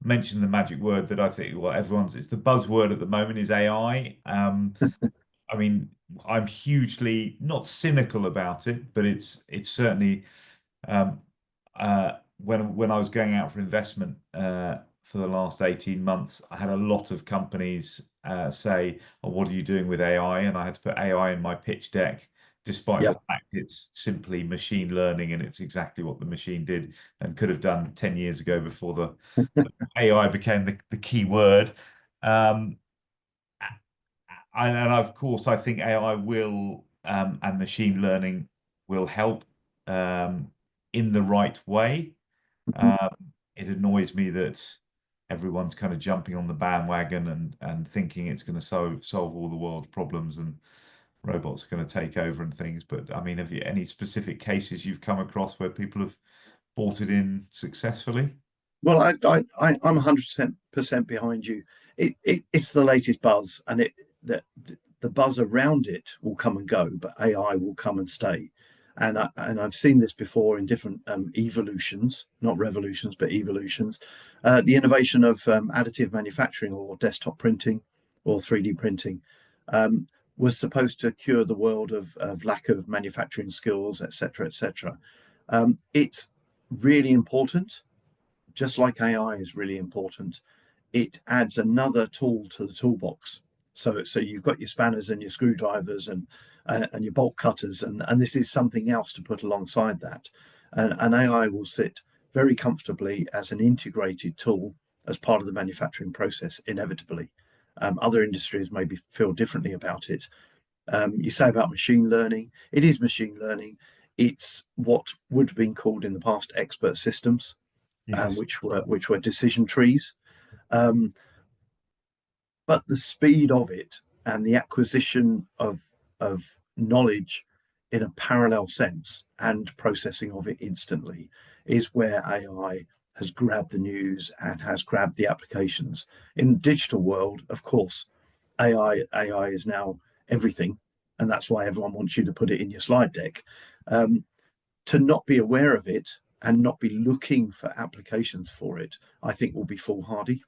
mentioned the magic word that I think, well, it's the buzzword at the moment is AI. I mean, I'm hugely not cynical about it, but it's certainly um, when I was going out for investment for the last 18 months, I had a lot of companies say, "Oh, what are you doing with AI?" And I had to put AI in my pitch deck, despite the Yeah. fact it's simply machine learning and it's exactly what the machine did and could have done 10 years ago before the AI became the key word. Um, and of course, I think AI will and machine learning will help in the right way. Um, it annoys me that everyone's kind of jumping on the bandwagon and thinking it's going to solve all the world's problems and robots are going to take over and things. But I mean, have you any specific cases you've come across where people have bought it in successfully? Well, I'm 100% behind you. It's the latest buzz, and the buzz around it will come and go, but AI will come and stay. And I've seen this before in different evolutions, not revolutions, but evolutions. The innovation of additive manufacturing or desktop printing or 3D printing was supposed to cure the world of lack of manufacturing skills, etc., etc. It's really important, just like AI is really important. It adds another tool to the toolbox. So you've got your spanners and your screwdrivers and your bolt cutters, and this is something else to put alongside that. And AI will sit very comfortably as an integrated tool as part of the manufacturing process, inevitably. Other industries maybe feel differently about it. You say about machine learning, it is machine learning. It's what would have been called in the past expert systems, Yes. which were decision trees. Um, but the speed of it and the acquisition of knowledge in a parallel sense and processing of it instantly is where AI has grabbed the news and has grabbed the applications. In the digital world, of course, AI is now everything, and that's why everyone wants you to put it in your slide deck. Um, to not be aware of it and not be looking for applications for it, I think will be foolhardy.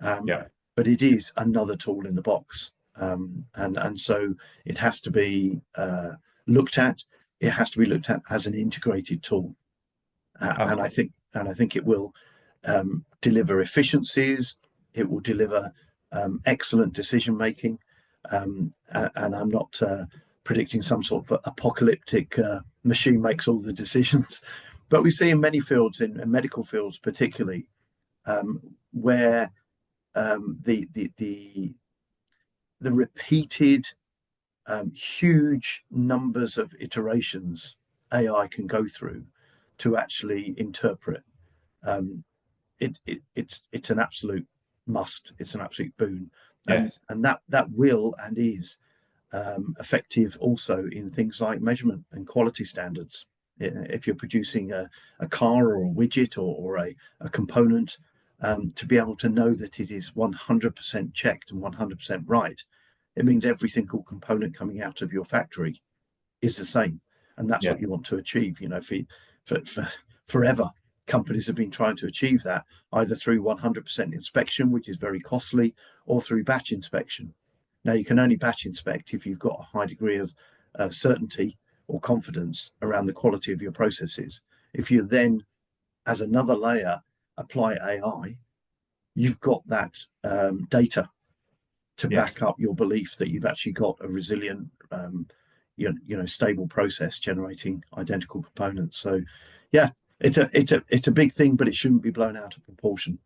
Um, Yeah. but it is another tool in the box, and so it has to be looked at. It has to be looked at as an integrated tool, Um, and I think it will deliver efficiencies. It will deliver excellent decision making, and I'm not predicting some sort of apocalyptic machine makes all the decisions, but we see in many fields, in medical fields particularly, where the repeated huge numbers of iterations AI can go through to actually interpret. Um, it's an absolute must. It's an absolute boon, and yes. and that will and is effective also in things like measurement and quality standards. If you're producing a car or a widget or a component, to be able to know that it is 100% checked and 100% right, it means every single component coming out of your factory is the same. And that's Yeah. what you want to achieve. For forever, companies have been trying to achieve that either through 100% inspection, which is very costly, or through batch inspection. Now, you can only batch inspect if you've got a high degree of certainty or confidence around the quality of your processes. If you then, as another layer, apply AI, you've got that data to Yes. back up your belief that you've actually got a resilient, stable process generating identical components. So, yeah, it's a big thing, but it shouldn't be blown out of proportion.